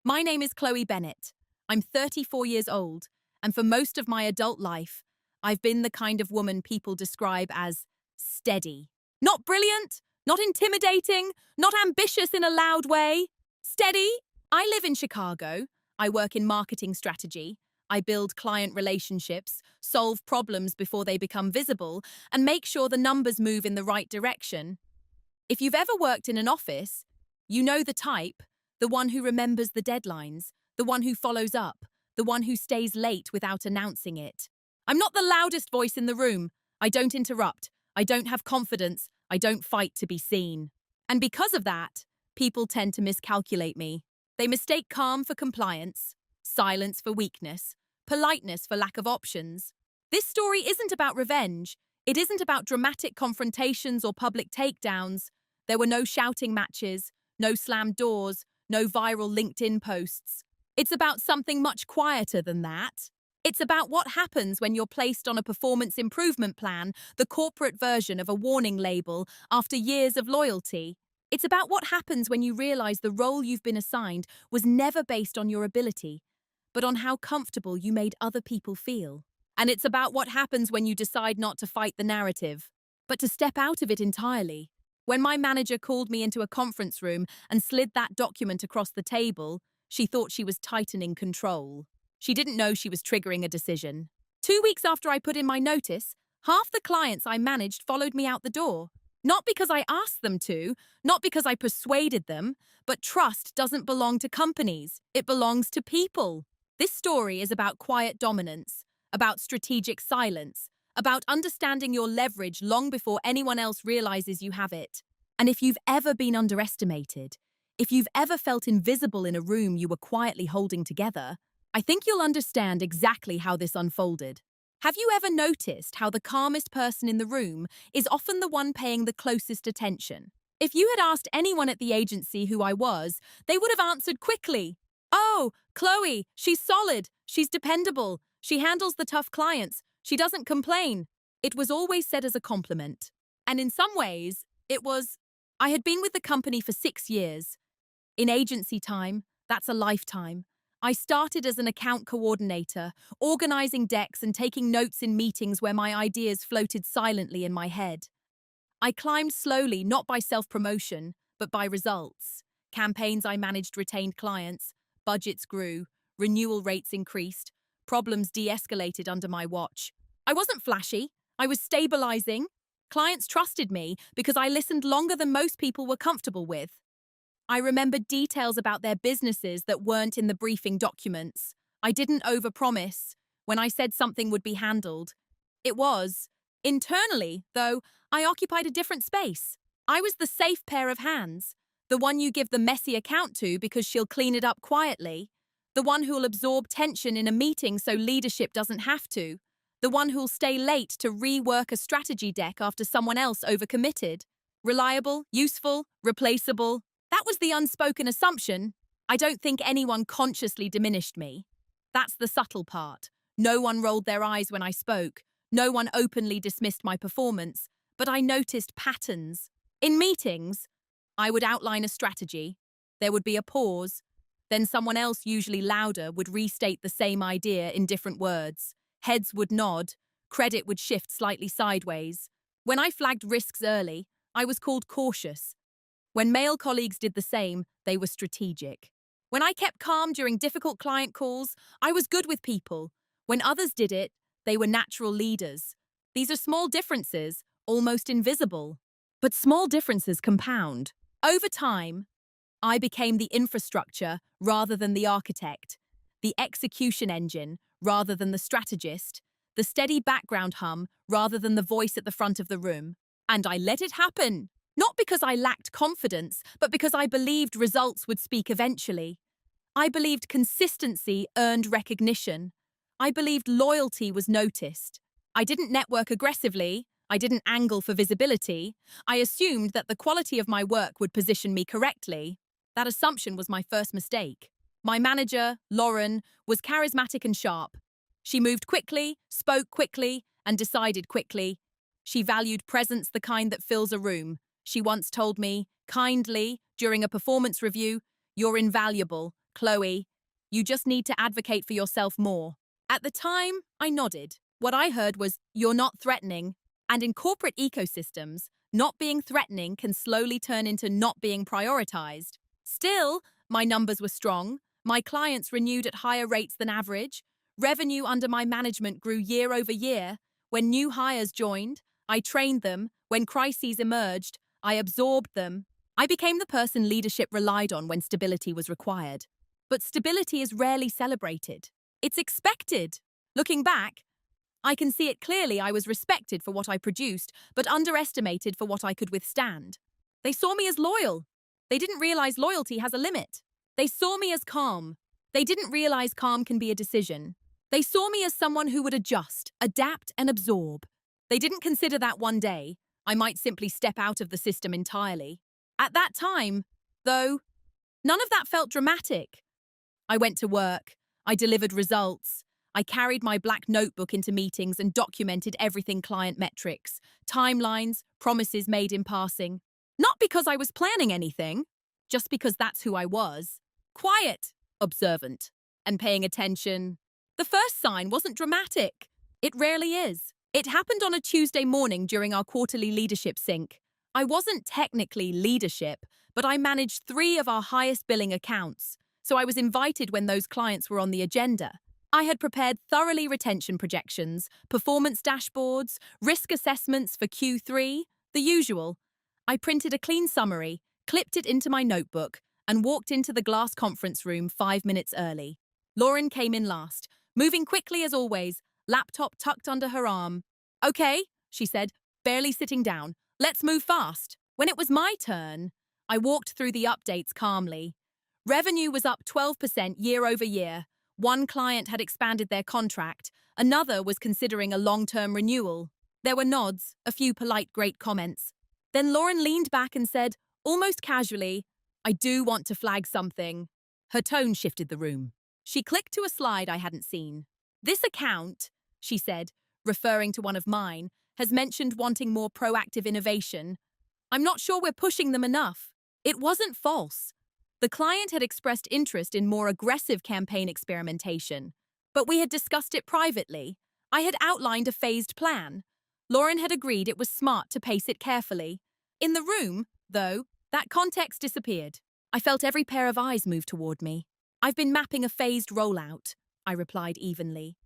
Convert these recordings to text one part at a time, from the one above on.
My name is Chloe Bennett. I'm 34 years old, and for most of my adult life, I've been the kind of woman people describe as steady. Not brilliant, not intimidating, not ambitious in a loud way. Steady. I live in Chicago. I work in marketing strategy. I build client relationships, solve problems before they become visible, and make sure the numbers move in the right direction. If you've ever worked in an office, you know the type, the one who remembers the deadlines, the one who follows up, the one who stays late without announcing it. I'm not the loudest voice in the room. I don't interrupt. I don't have confidence. I don't fight to be seen. And because of that, people tend to miscalculate me. They mistake calm for compliance, silence for weakness, politeness for lack of options. This story isn't about revenge. It isn't about dramatic confrontations or public takedowns. There were no shouting matches, no slammed doors, no viral LinkedIn posts. It's about something much quieter than that. It's about what happens when you're placed on a performance improvement plan, the corporate version of a warning label, after years of loyalty. It's about what happens when you realize the role you've been assigned was never based on your ability, but on how comfortable you made other people feel. And it's about what happens when you decide not to fight the narrative, but to step out of it entirely. When my manager called me into a conference room and slid that document across the table, she thought she was tightening control. She didn't know she was triggering a decision. 2 weeks after I put in my notice, half the clients I managed followed me out the door. Not because I asked them to, not because I persuaded them, but trust doesn't belong to companies. It belongs to people. This story is about quiet dominance, about strategic silence, about understanding your leverage long before anyone else realizes you have it. And if you've ever been underestimated, if you've ever felt invisible in a room you were quietly holding together, I think you'll understand exactly how this unfolded. Have you ever noticed how the calmest person in the room is often the one paying the closest attention? If you had asked anyone at the agency who I was, they would have answered quickly. Oh, Chloe, she's solid, she's dependable, she handles the tough clients, she doesn't complain. It was always said as a compliment. And in some ways, I had been with the company for 6 years. In agency time, that's a lifetime. I started as an account coordinator, organizing decks and taking notes in meetings where my ideas floated silently in my head. I climbed slowly, not by self-promotion, but by results. Campaigns I managed retained clients, budgets grew, renewal rates increased, problems de-escalated under my watch. I wasn't flashy, I was stabilizing. Clients trusted me because I listened longer than most people were comfortable with. I remembered details about their businesses that weren't in the briefing documents. I didn't overpromise. When I said something would be handled, it was. Internally, though, I occupied a different space. I was the safe pair of hands, the one you give the messy account to because she'll clean it up quietly, the one who'll absorb tension in a meeting so leadership doesn't have to, the one who'll stay late to rework a strategy deck after someone else overcommitted. Reliable, useful, replaceable. That was the unspoken assumption. I don't think anyone consciously diminished me. That's the subtle part. No one rolled their eyes when I spoke. No one openly dismissed my performance. But I noticed patterns. In meetings, I would outline a strategy. There would be a pause. Then someone else, usually louder, would restate the same idea in different words. Heads would nod. Credit would shift slightly sideways. When I flagged risks early, I was called cautious. When male colleagues did the same, they were strategic. When I kept calm during difficult client calls, I was good with people. When others did it, they were natural leaders. These are small differences, almost invisible. But small differences compound. Over time, I became the infrastructure rather than the architect, the execution engine rather than the strategist, the steady background hum rather than the voice at the front of the room. And I let it happen. Not because I lacked confidence, but because I believed results would speak eventually. I believed consistency earned recognition. I believed loyalty was noticed. I didn't network aggressively. I didn't angle for visibility. I assumed that the quality of my work would position me correctly. That assumption was my first mistake. My manager, Lauren, was charismatic and sharp. She moved quickly, spoke quickly, and decided quickly. She valued presence, the kind that fills a room. She once told me, kindly, during a performance review, "You're invaluable. Chloe, you just need to advocate for yourself more. At the time, I nodded. What I heard was, you're not threatening. And in corporate ecosystems, not being threatening can slowly turn into not being prioritized. Still, my numbers were strong. My clients renewed at higher rates than average. Revenue under my management grew year over year. When new hires joined, I trained them. When crises emerged, I absorbed them. I became the person leadership relied on when stability was required. But stability is rarely celebrated. It's expected. Looking back, I can see it clearly. I was respected for what I produced, but underestimated for what I could withstand. They saw me as loyal. They didn't realize loyalty has a limit. They saw me as calm. They didn't realize calm can be a decision. They saw me as someone who would adjust, adapt, and absorb. They didn't consider that one day I might simply step out of the system entirely. At that time, though, none of that felt dramatic. I went to work. I delivered results. I carried my black notebook into meetings and documented everything: client metrics, timelines, promises made in passing. Not because I was planning anything, just because that's who I was. Quiet, observant, and paying attention. The first sign wasn't dramatic. It rarely is. It happened on a Tuesday morning during our quarterly leadership sync. I wasn't technically leadership, but I managed 3 of our highest billing accounts, so I was invited when those clients were on the agenda. I had prepared thoroughly retention projections, performance dashboards, risk assessments for Q3, the usual. I printed a clean summary, clipped it into my notebook, and walked into the glass conference room 5 minutes early. Lauren came in last, moving quickly as always, laptop tucked under her arm. "Okay," she said, barely sitting down. "Let's move fast." When it was my turn, I walked through the updates calmly. Revenue was up 12% year over year. One client had expanded their contract. Another was considering a long-term renewal. There were nods, a few polite great comments. Then Lauren leaned back and said, almost casually, "I do want to flag something." Her tone shifted the room. She clicked to a slide I hadn't seen. "This account," she said, referring to one of mine, "has mentioned wanting more proactive innovation. I'm not sure we're pushing them enough." It wasn't false. The client had expressed interest in more aggressive campaign experimentation, but we had discussed it privately. I had outlined a phased plan. Lauren had agreed it was smart to pace it carefully. In the room, though, that context disappeared. I felt every pair of eyes move toward me. "I've been mapping a phased rollout," I replied evenly.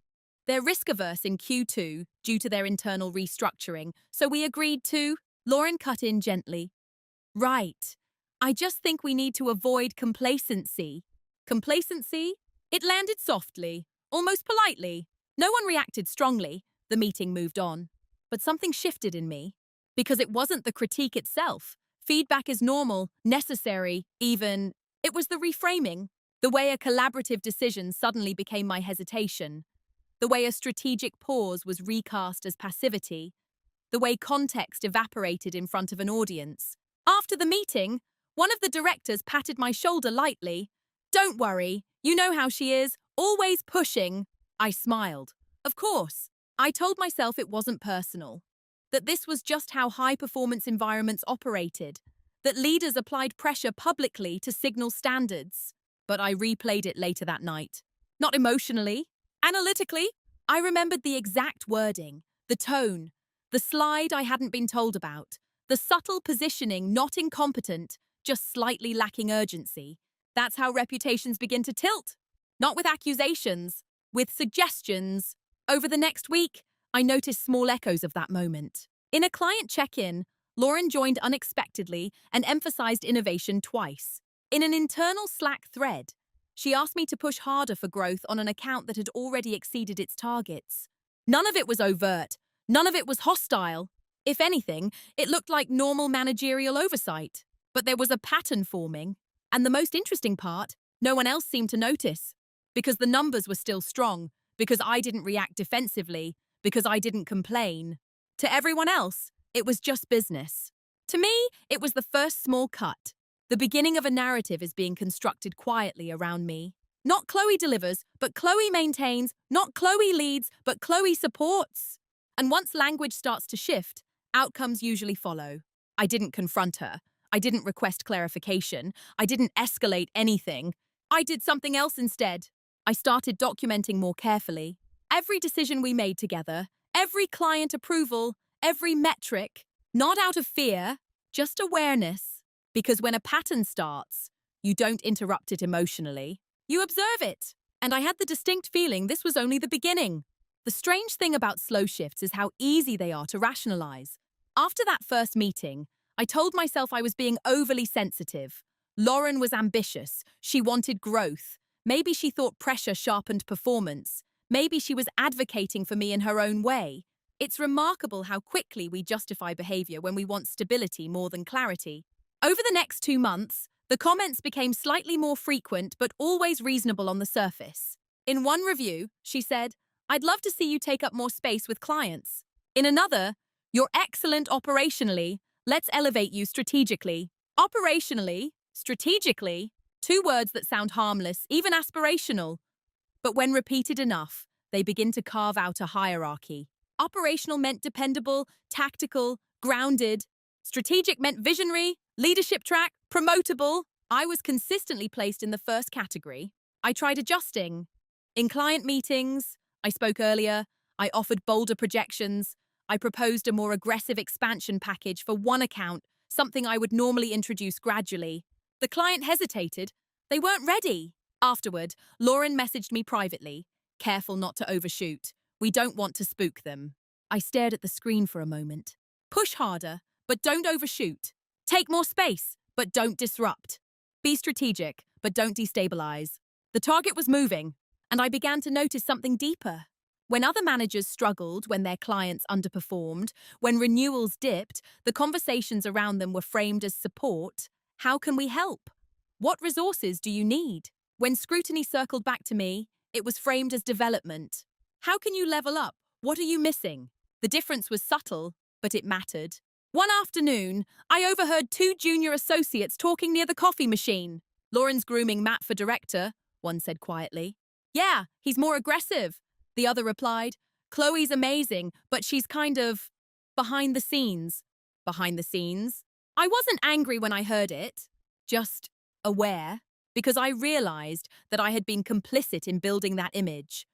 "They're risk-averse in Q2 due to their internal restructuring, so we agreed to—" Lauren cut in gently. "Right. I just think we need to avoid complacency." Complacency? It landed softly, almost politely. No one reacted strongly. The meeting moved on. But something shifted in me. Because it wasn't the critique itself. Feedback is normal, necessary, even. It was the reframing. The way a collaborative decision suddenly became my hesitation. The way a strategic pause was recast as passivity. The way context evaporated in front of an audience. After the meeting, one of the directors patted my shoulder lightly. "Don't worry, you know how she is, always pushing." I smiled. Of course. I told myself it wasn't personal. That this was just how high-performance environments operated. That leaders applied pressure publicly to signal standards. But I replayed it later that night. Not emotionally. Analytically. I remembered the exact wording, the tone, the slide I hadn't been told about, the subtle positioning, not incompetent, just slightly lacking urgency. That's how reputations begin to tilt. Not with accusations, with suggestions. Over the next week, I noticed small echoes of that moment. In a client check-in, Lauren joined unexpectedly and emphasized innovation twice. In an internal Slack thread, she asked me to push harder for growth on an account that had already exceeded its targets. None of it was overt. None of it was hostile. If anything, it looked like normal managerial oversight. But there was a pattern forming. And the most interesting part, no one else seemed to notice. Because the numbers were still strong. Because I didn't react defensively. Because I didn't complain. To everyone else, it was just business. To me, it was the first small cut. The beginning of a narrative is being constructed quietly around me. Not Chloe delivers, but Chloe maintains. Not Chloe leads, but Chloe supports. And once language starts to shift, outcomes usually follow. I didn't confront her. I didn't request clarification. I didn't escalate anything. I did something else instead. I started documenting more carefully. Every decision we made together, every client approval, every metric, not out of fear, just awareness. Because when a pattern starts, you don't interrupt it emotionally. You observe it. And I had the distinct feeling this was only the beginning. The strange thing about slow shifts is how easy they are to rationalize. After that first meeting, I told myself I was being overly sensitive. Lauren was ambitious. She wanted growth. Maybe she thought pressure sharpened performance. Maybe she was advocating for me in her own way. It's remarkable how quickly we justify behavior when we want stability more than clarity. Over the next 2 months, the comments became slightly more frequent but always reasonable on the surface. In one review, she said, "I'd love to see you take up more space with clients." In another, "You're excellent operationally. Let's elevate you strategically." Operationally, strategically, two words that sound harmless, even aspirational. But when repeated enough, they begin to carve out a hierarchy. Operational meant dependable, tactical, grounded. Strategic meant visionary, leadership track, promotable. I was consistently placed in the first category. I tried adjusting. In client meetings, I spoke earlier, I offered bolder projections, I proposed a more aggressive expansion package for one account, something I would normally introduce gradually. The client hesitated. They weren't ready. Afterward, Lauren messaged me privately. "Careful not to overshoot. We don't want to spook them." I stared at the screen for a moment. Push harder, but don't overshoot. Take more space, but don't disrupt. Be strategic, but don't destabilize. The target was moving, and I began to notice something deeper. When other managers struggled, when their clients underperformed, when renewals dipped, the conversations around them were framed as support. How can we help? What resources do you need? When scrutiny circled back to me, it was framed as development. How can you level up? What are you missing? The difference was subtle, but it mattered. One afternoon, I overheard 2 junior associates talking near the coffee machine. "Lauren's grooming Matt for director," one said quietly. "Yeah, he's more aggressive," the other replied. "Chloe's amazing, but she's kind of behind the scenes." Behind the scenes? I wasn't angry when I heard it, just aware, because I realized that I had been complicit in building that image.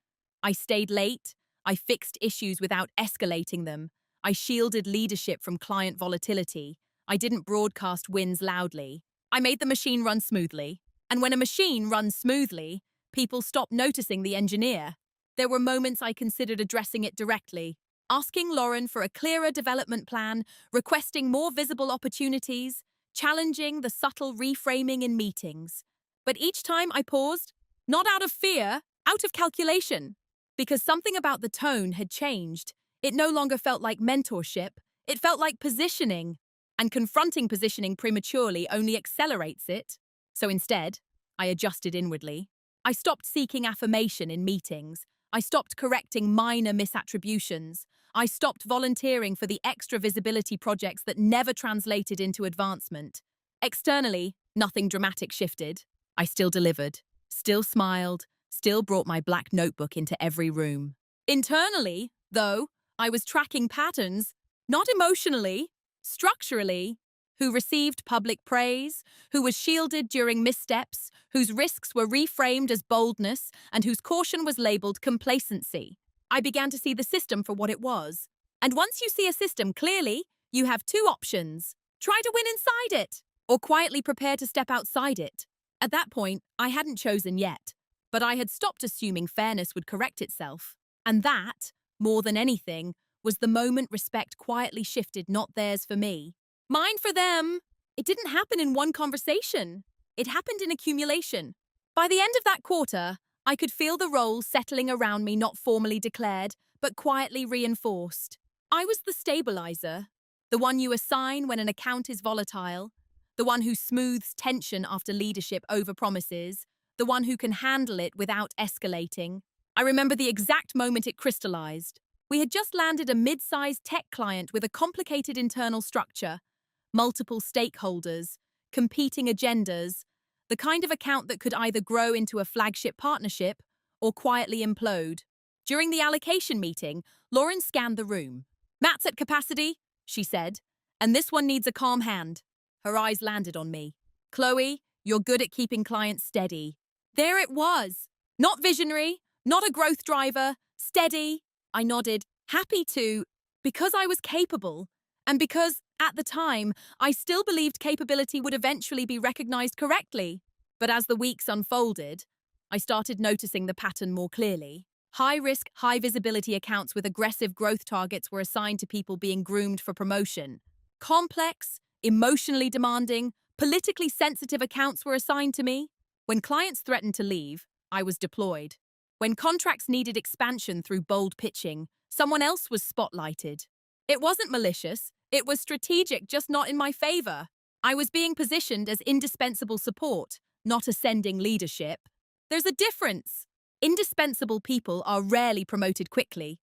I stayed late, I fixed issues without escalating them, I shielded leadership from client volatility, I didn't broadcast wins loudly. I made the machine run smoothly. And when a machine runs smoothly, people stop noticing the engineer. There were moments I considered addressing it directly, asking Lauren for a clearer development plan, requesting more visible opportunities, challenging the subtle reframing in meetings. But each time I paused, not out of fear, out of calculation, because something about the tone had changed. It no longer felt like mentorship, it felt like positioning, and confronting positioning prematurely only accelerates it. So instead, I adjusted inwardly. I stopped seeking affirmation in meetings. I stopped correcting minor misattributions. I stopped volunteering for the extra visibility projects that never translated into advancement. Externally, nothing dramatic shifted. I still delivered, still smiled, still brought my black notebook into every room. Internally, though, I was tracking patterns, not emotionally, structurally. Who received public praise, who was shielded during missteps, whose risks were reframed as boldness, and whose caution was labeled complacency. I began to see the system for what it was. And once you see a system clearly, you have 2 options. Try to win inside it, or quietly prepare to step outside it. At that point, I hadn't chosen yet, but I had stopped assuming fairness would correct itself. And that, more than anything, was the moment respect quietly shifted, not theirs for me. Mine for them. It didn't happen in one conversation. It happened in accumulation. By the end of that quarter, I could feel the roles settling around me, not formally declared, but quietly reinforced. I was the stabilizer, the one you assign when an account is volatile, the one who smooths tension after leadership overpromises, the one who can handle it without escalating. I remember the exact moment it crystallized. We had just landed a mid-sized tech client with a complicated internal structure, multiple stakeholders, competing agendas, the kind of account that could either grow into a flagship partnership or quietly implode. During the allocation meeting, Lauren scanned the room. "Matt's at capacity," she said, "and this one needs a calm hand." Her eyes landed on me. "Chloe, you're good at keeping clients steady. There it was. Not visionary, not a growth driver, steady. I nodded, happy to, because I was capable, and because, at the time, I still believed capability would eventually be recognized correctly. But as the weeks unfolded, I started noticing the pattern more clearly. High-risk, high-visibility accounts with aggressive growth targets were assigned to people being groomed for promotion. Complex, emotionally demanding, politically sensitive accounts were assigned to me. When clients threatened to leave, I was deployed. When contracts needed expansion through bold pitching, someone else was spotlighted. It wasn't malicious, it was strategic, just not in my favor. I was being positioned as indispensable support, not ascending leadership. There's a difference. Indispensable people are rarely promoted quickly.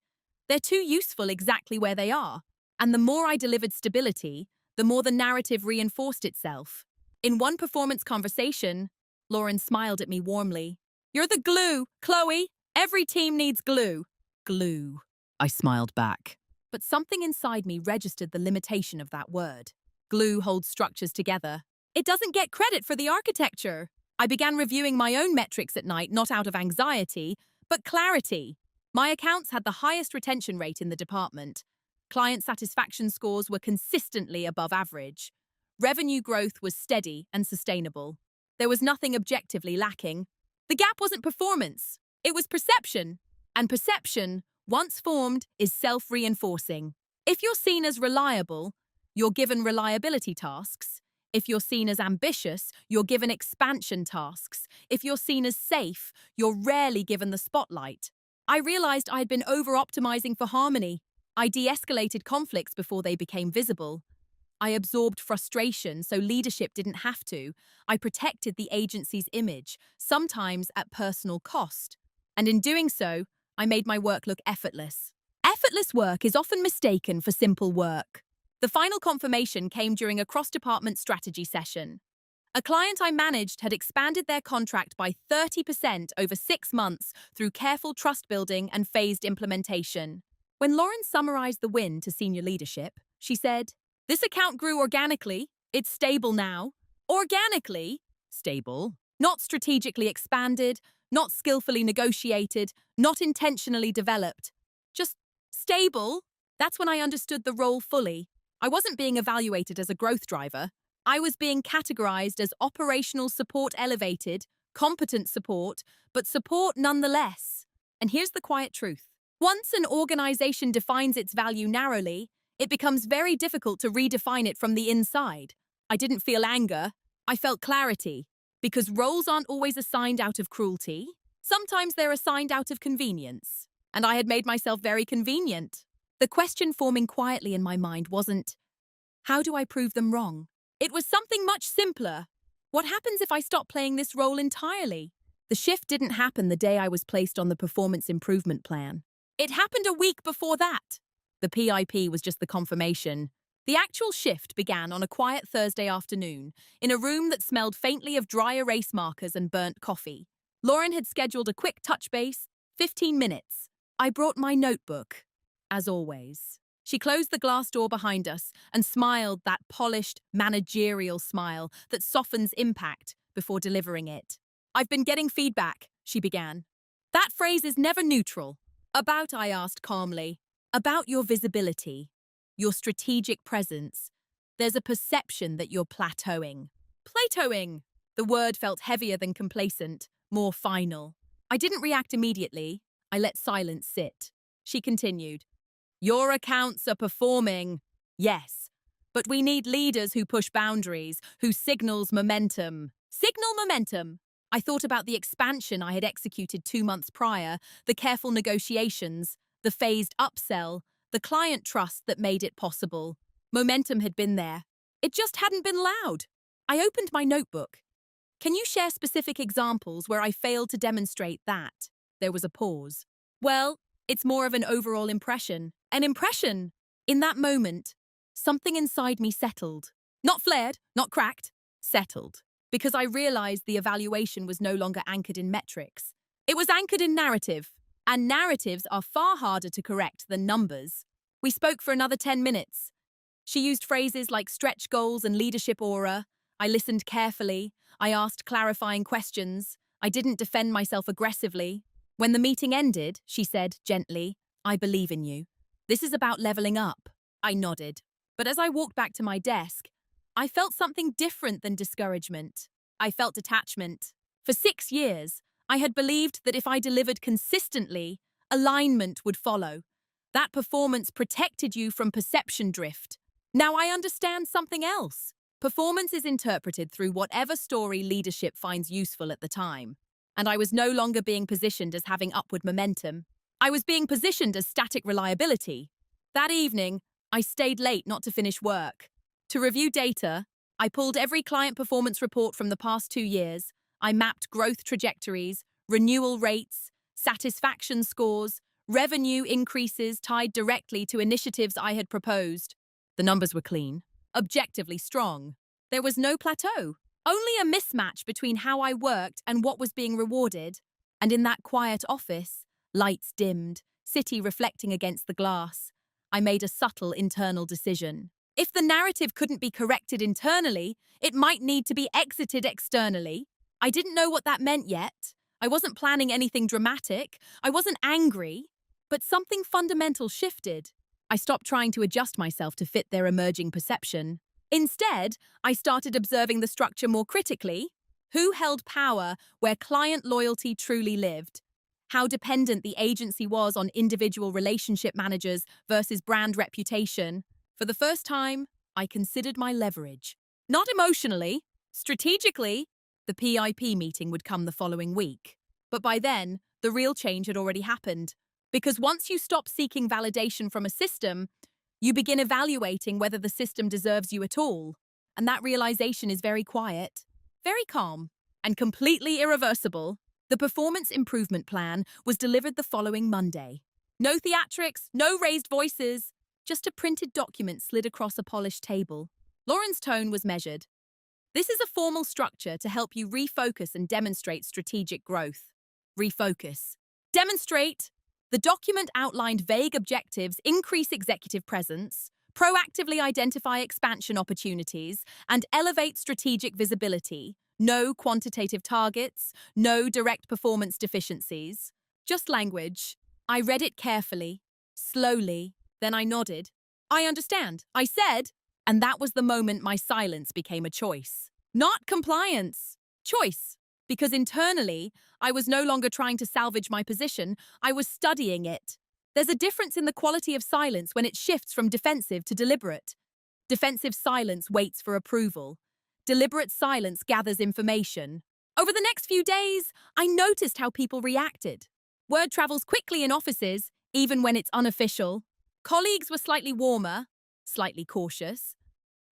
They're too useful exactly where they are. And the more I delivered stability, the more the narrative reinforced itself. In one performance conversation, Lauren smiled at me warmly. "You're the glue, Chloe. Every team needs glue." Glue. I smiled back. But something inside me registered the limitation of that word. Glue holds structures together. It doesn't get credit for the architecture. I began reviewing my own metrics at night, not out of anxiety, but clarity. My accounts had the highest retention rate in the department. Client satisfaction scores were consistently above average. Revenue growth was steady and sustainable. There was nothing objectively lacking. The gap wasn't performance, it was perception. And perception, once formed, is self-reinforcing. If you're seen as reliable, you're given reliability tasks. If you're seen as ambitious, you're given expansion tasks. If you're seen as safe, you're rarely given the spotlight. I realized I had been over-optimizing for harmony. I de-escalated conflicts before they became visible. I absorbed frustration so leadership didn't have to. I protected the agency's image, sometimes at personal cost. And in doing so, I made my work look effortless. Effortless work is often mistaken for simple work. The final confirmation came during a cross-department strategy session. A client I managed had expanded their contract by 30% over 6 months through careful trust building and phased implementation. When Lauren summarized the win to senior leadership, she said, "This account grew organically. It's stable now." Organically? Stable. Not strategically expanded, not skillfully negotiated, not intentionally developed. Just stable. That's when I understood the role fully. I wasn't being evaluated as a growth driver. I was being categorized as operational support elevated, competent support, but support nonetheless. And here's the quiet truth. Once an organization defines its value narrowly, it becomes very difficult to redefine it from the inside. I didn't feel anger. I felt clarity. Because roles aren't always assigned out of cruelty. Sometimes they're assigned out of convenience. And I had made myself very convenient. The question forming quietly in my mind wasn't, how do I prove them wrong? It was something much simpler. What happens if I stop playing this role entirely? The shift didn't happen the day I was placed on the performance improvement plan. It happened a week before that. The PIP was just the confirmation. The actual shift began on a quiet Thursday afternoon, in a room that smelled faintly of dry erase markers and burnt coffee. Lauren had scheduled a quick touch base, 15 minutes. I brought my notebook, as always. She closed the glass door behind us and smiled that polished, managerial smile that softens impact before delivering it. "I've been getting feedback," she began. "That phrase is never neutral." "About," I asked calmly. "About your visibility, your strategic presence. There's a perception that you're plateauing." Plateauing! The word felt heavier than complacent, more final. I didn't react immediately. I let silence sit. She continued. "Your accounts are performing. Yes, but we need leaders who push boundaries, who signals momentum." Signal momentum! I thought about the expansion I had executed 2 months prior, the careful negotiations, the phased upsell, the client trust that made it possible. Momentum had been there. It just hadn't been loud. I opened my notebook. "Can you share specific examples where I failed to demonstrate that?" There was a pause. "Well, it's more of an overall impression." An impression! In that moment, something inside me settled. Not flared, not cracked, settled. Because I realized the evaluation was no longer anchored in metrics. It was anchored in narrative. And narratives are far harder to correct than numbers. We spoke for another 10 minutes. She used phrases like stretch goals and leadership aura. I listened carefully. I asked clarifying questions. I didn't defend myself aggressively. When the meeting ended, she said gently, "I believe in you. This is about leveling up." I nodded. But as I walked back to my desk, I felt something different than discouragement. I felt detachment. For 6 years, I had believed that if I delivered consistently, alignment would follow. That performance protected you from perception drift. Now I understand something else. Performance is interpreted through whatever story leadership finds useful at the time. And I was no longer being positioned as having upward momentum. I was being positioned as static reliability. That evening, I stayed late not to finish work. To review data, I pulled every client performance report from the past 2 years. I mapped growth trajectories, renewal rates, satisfaction scores, revenue increases tied directly to initiatives I had proposed. The numbers were clean, objectively strong. There was no plateau, only a mismatch between how I worked and what was being rewarded. And in that quiet office, lights dimmed, city reflecting against the glass, I made a subtle internal decision. If the narrative couldn't be corrected internally, it might need to be exited externally. I didn't know what that meant yet. I wasn't planning anything dramatic. I wasn't angry. But something fundamental shifted. I stopped trying to adjust myself to fit their emerging perception. Instead, I started observing the structure more critically. Who held power where client loyalty truly lived? How dependent the agency was on individual relationship managers versus brand reputation. For the first time, I considered my leverage. Not emotionally, strategically. The PIP meeting would come the following week. But by then, the real change had already happened. Because once you stop seeking validation from a system, you begin evaluating whether the system deserves you at all. And that realization is very quiet, very calm, and completely irreversible. The performance improvement plan was delivered the following Monday. No theatrics, no raised voices, just a printed document slid across a polished table. Lauren's tone was measured. This is a formal structure to help you refocus and demonstrate strategic growth. Refocus. Demonstrate. The document outlined vague objectives, increase executive presence, proactively identify expansion opportunities, and elevate strategic visibility. No quantitative targets, no direct performance deficiencies. Just language. I read it carefully, slowly, then I nodded. I understand, I said, and that was the moment my silence became a choice. Not compliance. Choice. Because internally, I was no longer trying to salvage my position, I was studying it. There's a difference in the quality of silence when it shifts from defensive to deliberate. Defensive silence waits for approval. Deliberate silence gathers information. Over the next few days, I noticed how people reacted. Word travels quickly in offices, even when it's unofficial. Colleagues were slightly warmer, slightly cautious.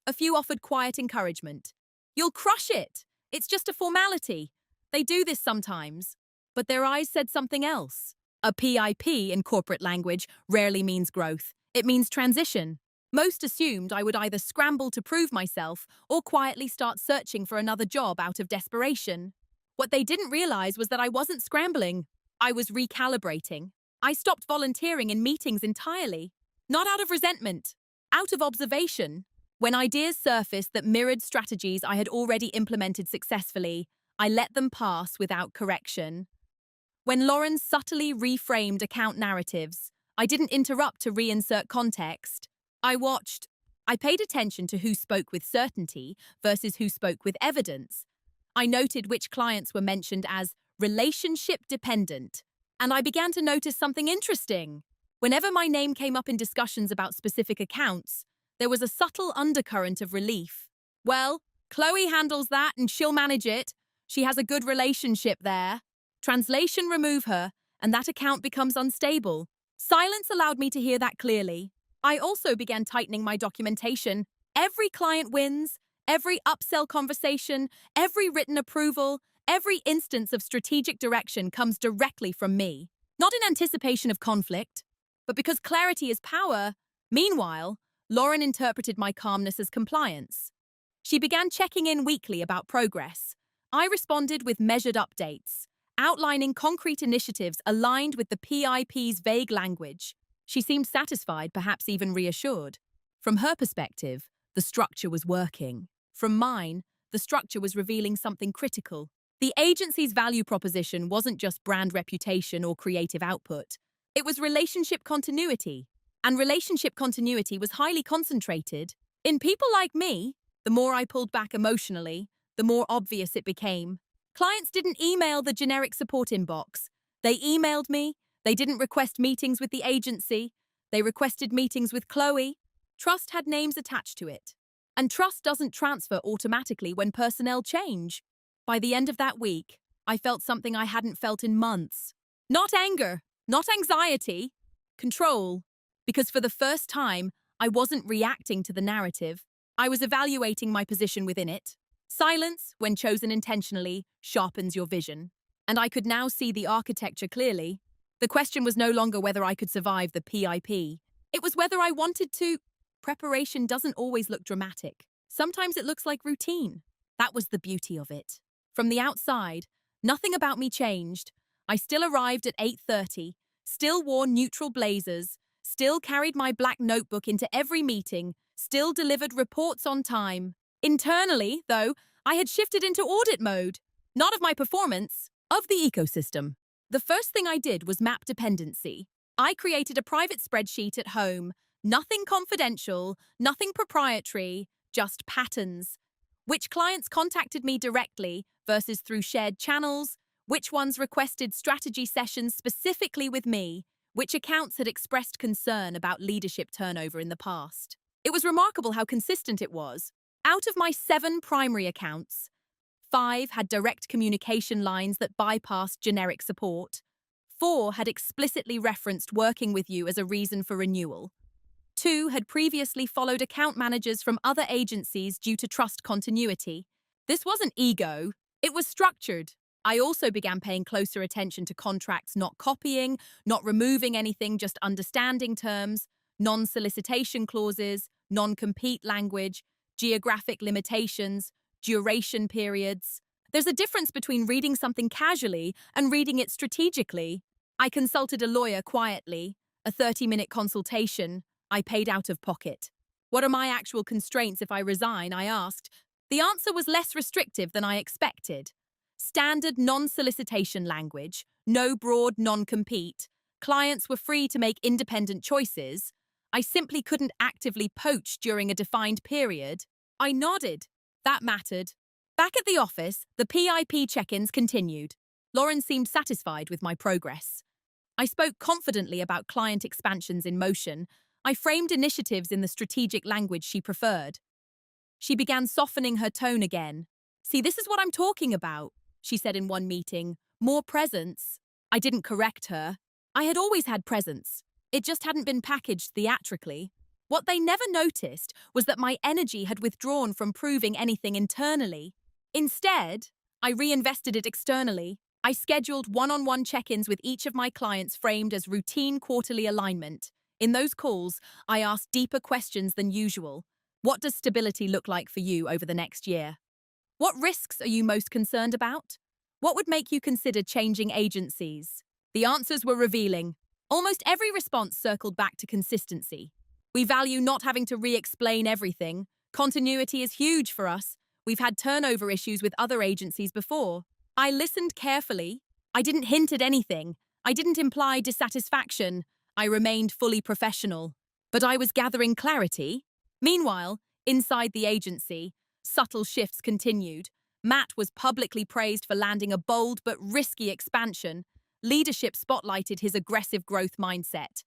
A few offered quiet encouragement. You'll crush it. It's just a formality. They do this sometimes. But their eyes said something else. A PIP in corporate language rarely means growth. It means transition. Most assumed I would either scramble to prove myself or quietly start searching for another job out of desperation. What they didn't realize was that I wasn't scrambling. I was recalibrating. I stopped volunteering in meetings entirely. Not out of resentment, out of observation. When ideas surfaced that mirrored strategies I had already implemented successfully, I let them pass without correction. When Lauren subtly reframed account narratives, I didn't interrupt to reinsert context. I watched. I paid attention to who spoke with certainty versus who spoke with evidence. I noted which clients were mentioned as relationship dependent, and I began to notice something interesting. Whenever my name came up in discussions about specific accounts, there was a subtle undercurrent of relief. Well, Chloe handles that and she'll manage it. She has a good relationship there. Translation remove her, and that account becomes unstable. Silence allowed me to hear that clearly. I also began tightening my documentation. Every client wins, every upsell conversation, every written approval, every instance of strategic direction comes directly from me. Not in anticipation of conflict, but because clarity is power. Meanwhile, Lauren interpreted my calmness as compliance. She began checking in weekly about progress. I responded with measured updates, outlining concrete initiatives aligned with the PIP's vague language. She seemed satisfied, perhaps even reassured. From her perspective, the structure was working. From mine, the structure was revealing something critical. The agency's value proposition wasn't just brand reputation or creative output. It was relationship continuity. And relationship continuity was highly concentrated in people like me. The more I pulled back emotionally, the more obvious it became. Clients didn't email the generic support inbox. They emailed me. They didn't request meetings with the agency. They requested meetings with Chloe. Trust had names attached to it. And trust doesn't transfer automatically when personnel change. By the end of that week, I felt something I hadn't felt in months. Not anger, not anxiety, control. Because for the first time, I wasn't reacting to the narrative. I was evaluating my position within it. Silence, when chosen intentionally, sharpens your vision. And I could now see the architecture clearly. The question was no longer whether I could survive the PIP. It was whether I wanted to. Preparation doesn't always look dramatic. Sometimes it looks like routine. That was the beauty of it. From the outside, nothing about me changed. I still arrived at 8:30, still wore neutral blazers, still carried my black notebook into every meeting, still delivered reports on time. Internally, though, I had shifted into audit mode. Not of my performance, of the ecosystem. The first thing I did was map dependency. I created a private spreadsheet at home. Nothing confidential, nothing proprietary, just patterns. Which clients contacted me directly versus through shared channels, which ones requested strategy sessions specifically with me, which accounts had expressed concern about leadership turnover in the past. It was remarkable how consistent it was. Out of my 7 primary accounts, 5 had direct communication lines that bypassed generic support. 4 had explicitly referenced working with you as a reason for renewal. 2 had previously followed account managers from other agencies due to trust continuity. This wasn't ego, it was structured. I also began paying closer attention to contracts, not copying, not removing anything, just understanding terms, non-solicitation clauses, non-compete language, geographic limitations, duration periods. There's a difference between reading something casually and reading it strategically. I consulted a lawyer quietly, a 30-minute consultation. I paid out of pocket. What are my actual constraints if I resign? I asked. The answer was less restrictive than I expected. Standard non-solicitation language, no broad non-compete. Clients were free to make independent choices. I simply couldn't actively poach during a defined period. I nodded. That mattered. Back at the office, the PIP check-ins continued. Lauren seemed satisfied with my progress. I spoke confidently about client expansions in motion. I framed initiatives in the strategic language she preferred. She began softening her tone again. See, this is what I'm talking about, she said in one meeting. More presence. I didn't correct her. I had always had presence. It just hadn't been packaged theatrically. What they never noticed was that my energy had withdrawn from proving anything internally. Instead, I reinvested it externally. I scheduled one-on-one check-ins with each of my clients framed as routine quarterly alignment. In those calls, I asked deeper questions than usual. What does stability look like for you over the next year? What risks are you most concerned about? What would make you consider changing agencies? The answers were revealing. Almost every response circled back to consistency. We value not having to re-explain everything. Continuity is huge for us. We've had turnover issues with other agencies before. I listened carefully. I didn't hint at anything. I didn't imply dissatisfaction. I remained fully professional. But I was gathering clarity. Meanwhile, inside the agency, subtle shifts continued. Matt was publicly praised for landing a bold but risky expansion. Leadership spotlighted his aggressive growth mindset.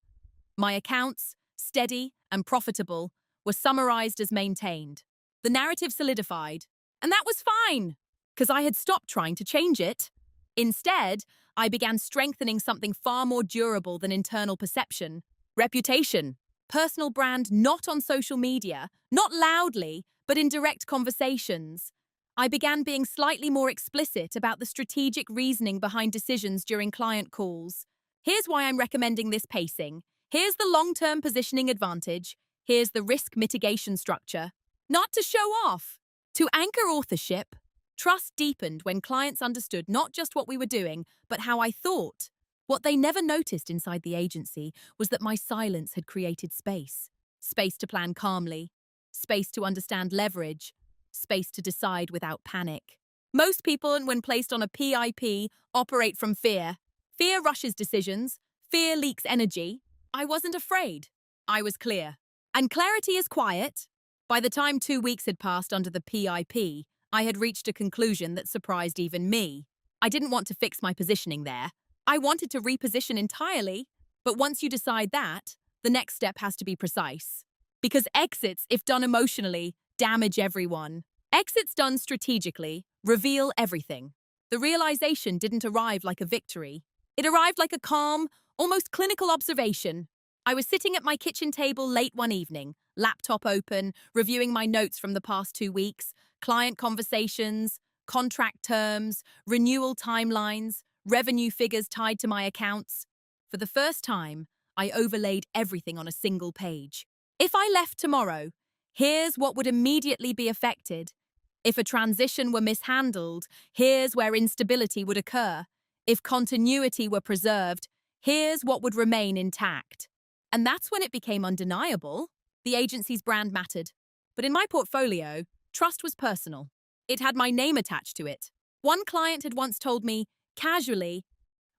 My accounts, steady and profitable, were summarized as maintained. The narrative solidified. And that was fine, because I had stopped trying to change it. Instead, I began strengthening something far more durable than internal perception. Reputation. Personal brand not on social media, not loudly, but in direct conversations. I began being slightly more explicit about the strategic reasoning behind decisions during client calls. Here's why I'm recommending this pacing. Here's the long-term positioning advantage. Here's the risk mitigation structure. Not to show off. To anchor authorship, trust deepened when clients understood not just what we were doing, but how I thought. What they never noticed inside the agency was that my silence had created space. Space to plan calmly. Space to understand leverage. Space to decide without panic. Most people, when placed on a PIP, operate from fear. Fear rushes decisions. Fear leaks energy. I wasn't afraid. I was clear. And clarity is quiet. By the time 2 weeks had passed under the PIP, I had reached a conclusion that surprised even me. I didn't want to fix my positioning there. I wanted to reposition entirely. But once you decide that, the next step has to be precise. Because exits, if done emotionally, damage everyone. Exits done strategically reveal everything. The realization didn't arrive like a victory. It arrived like a calm, almost clinical observation. I was sitting at my kitchen table late one evening, laptop open, reviewing my notes from the past 2 weeks, client conversations, contract terms, renewal timelines, revenue figures tied to my accounts. For the first time, I overlaid everything on a single page. If I left tomorrow, here's what would immediately be affected. If a transition were mishandled, here's where instability would occur. If continuity were preserved, here's what would remain intact. And that's when it became undeniable. The agency's brand mattered. But in my portfolio, trust was personal. It had my name attached to it. One client had once told me, casually,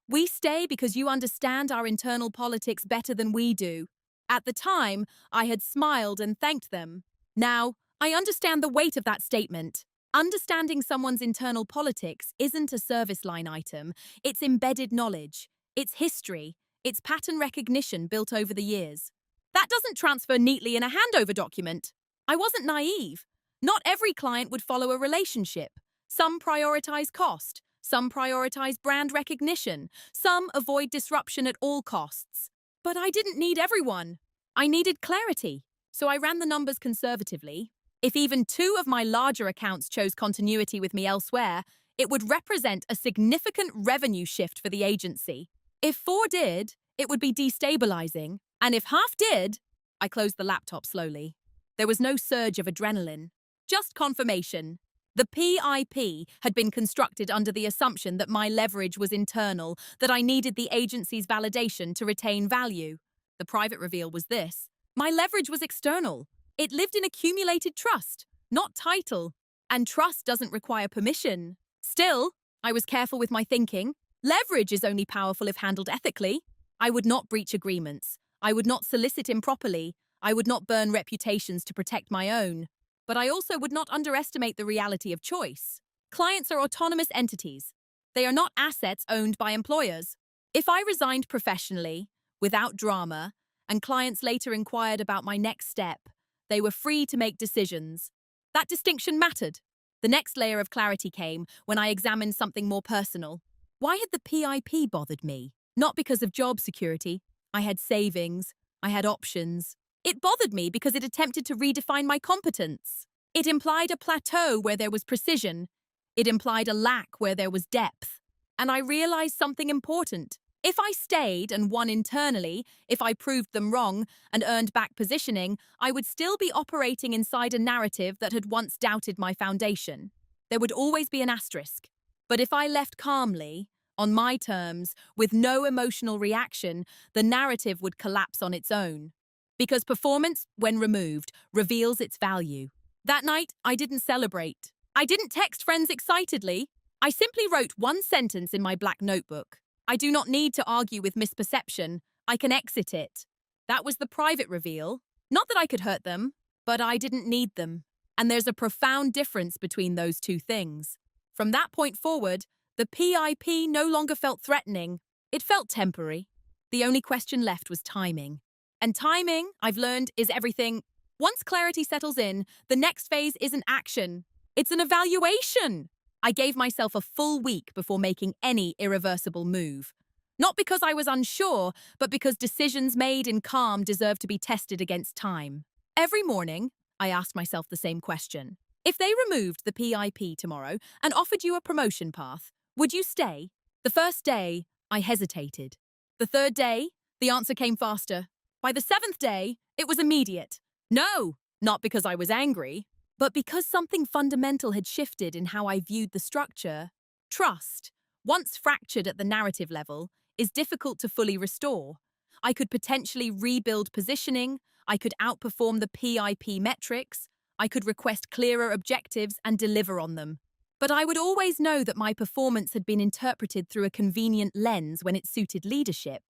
"We stay because you understand our internal politics better than we do." At the time, I had smiled and thanked them. Now, I understand the weight of that statement. Understanding someone's internal politics isn't a service line item. It's embedded knowledge. It's history. It's pattern recognition built over the years. That doesn't transfer neatly in a handover document. I wasn't naive. Not every client would follow a relationship. Some prioritize cost. Some prioritize brand recognition. Some avoid disruption at all costs. But I didn't need everyone. I needed clarity. So I ran the numbers conservatively. If even 2 of my larger accounts chose continuity with me elsewhere, it would represent a significant revenue shift for the agency. If 4 did, it would be destabilizing. And if half did, I closed the laptop slowly. There was no surge of adrenaline, just confirmation. The PIP had been constructed under the assumption that my leverage was internal, that I needed the agency's validation to retain value. The private reveal was this. My leverage was external. It lived in accumulated trust, not title. And trust doesn't require permission. Still, I was careful with my thinking. Leverage is only powerful if handled ethically. I would not breach agreements. I would not solicit improperly. I would not burn reputations to protect my own. But I also would not underestimate the reality of choice. Clients are autonomous entities. They are not assets owned by employers. If I resigned professionally, without drama, and clients later inquired about my next step, they were free to make decisions. That distinction mattered. The next layer of clarity came when I examined something more personal. Why had the PIP bothered me? Not because of job security. I had savings. I had options. It bothered me because it attempted to redefine my competence. It implied a plateau where there was precision. It implied a lack where there was depth. And I realized something important. If I stayed and won internally, if I proved them wrong and earned back positioning, I would still be operating inside a narrative that had once doubted my foundation. There would always be an asterisk. But if I left calmly, on my terms, with no emotional reaction, the narrative would collapse on its own. Because performance, when removed, reveals its value. That night, I didn't celebrate. I didn't text friends excitedly. I simply wrote one sentence in my black notebook. I do not need to argue with misperception. I can exit it. That was the private reveal. Not that I could hurt them, but I didn't need them. And there's a profound difference between those two things. From that point forward, the PIP no longer felt threatening. It felt temporary. The only question left was timing. And timing, I've learned, is everything. Once clarity settles in, the next phase isn't action. It's an evaluation. I gave myself a full week before making any irreversible move. Not because I was unsure, but because decisions made in calm deserve to be tested against time. Every morning, I asked myself the same question. If they removed the PIP tomorrow and offered you a promotion path, would you stay? The first day, I hesitated. The third day, the answer came faster. By the 7th day, it was immediate. No, not because I was angry, but because something fundamental had shifted in how I viewed the structure. Trust, once fractured at the narrative level, is difficult to fully restore. I could potentially rebuild positioning, I could outperform the PIP metrics, I could request clearer objectives and deliver on them. But I would always know that my performance had been interpreted through a convenient lens when it suited leadership.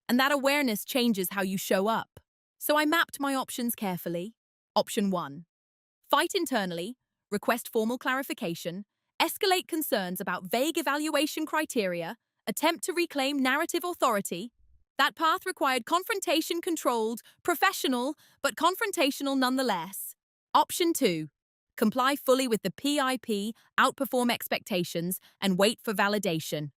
And that awareness changes how you show up. So I mapped my options carefully. Option 1. Fight internally, request formal clarification, escalate concerns about vague evaluation criteria, attempt to reclaim narrative authority. That path required confrontation controlled, professional, but confrontational nonetheless. Option 2. Comply fully with the PIP, outperform expectations, and wait for validation.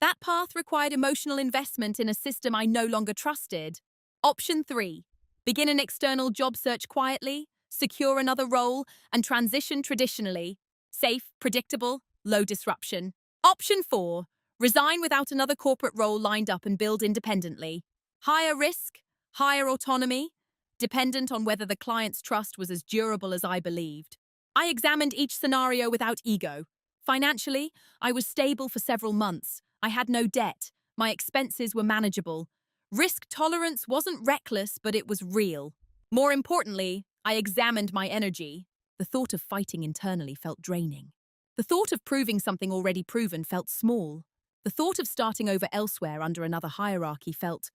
That path required emotional investment in a system I no longer trusted. Option 3. Begin an external job search quietly, secure another role, and transition traditionally. Safe, predictable, low disruption. Option 4. Resign without another corporate role lined up and build independently. Higher risk, higher autonomy, dependent on whether the client's trust was as durable as I believed. I examined each scenario without ego. Financially, I was stable for several months. I had no debt. My expenses were manageable. Risk tolerance wasn't reckless, but it was real. More importantly, I examined my energy. The thought of fighting internally felt draining. The thought of proving something already proven felt small. The thought of starting over elsewhere under another hierarchy felt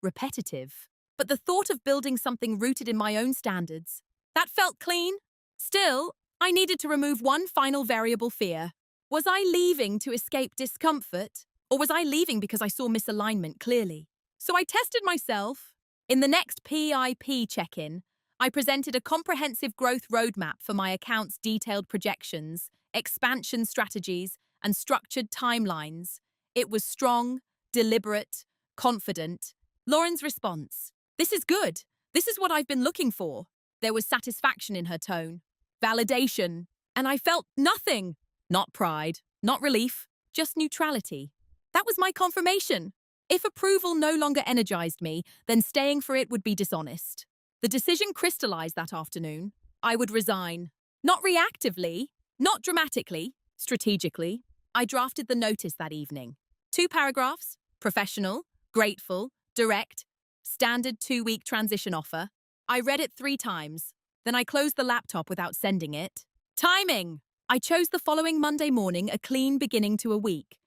repetitive. But the thought of building something rooted in my own standards, that felt clean. Still, I needed to remove one final variable fear. Was I leaving to escape discomfort, or was I leaving because I saw misalignment clearly? So I tested myself. In the next PIP check-in, I presented a comprehensive growth roadmap for my account's detailed projections, expansion strategies, and structured timelines. It was strong, deliberate, confident. Lauren's response: "This is good. This is what I've been looking for." There was satisfaction in her tone, validation, and I felt nothing. Not pride, not relief, just neutrality. That was my confirmation. If approval no longer energized me, then staying for it would be dishonest. The decision crystallized that afternoon. I would resign. Not reactively, not dramatically, strategically. I drafted the notice that evening. 2 paragraphs: professional, grateful, direct, standard 2-week transition offer. I read it 3 times. Then I closed the laptop without sending it. Timing! I chose the following Monday morning, a clean beginning to a week.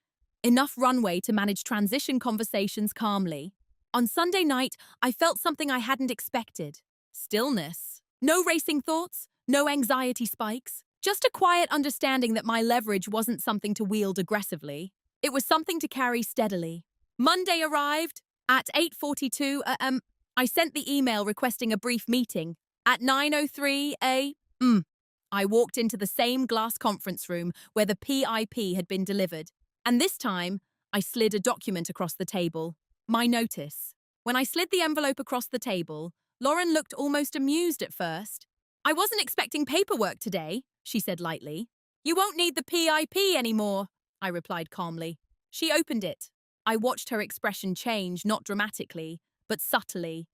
Enough runway to manage transition conversations calmly. On Sunday night, I felt something I hadn't expected. Stillness. No racing thoughts, no anxiety spikes. Just a quiet understanding that my leverage wasn't something to wield aggressively. It was something to carry steadily. Monday arrived. At 8:42 a.m., I sent the email requesting a brief meeting. At 9:03 a.m., I walked into the same glass conference room where the PIP had been delivered. And this time, I slid a document across the table. My notice. When I slid the envelope across the table, Lauren looked almost amused at first. "I wasn't expecting paperwork today," she said lightly. "You won't need the PIP anymore," I replied calmly. She opened it. I watched her expression change, not dramatically, but subtly.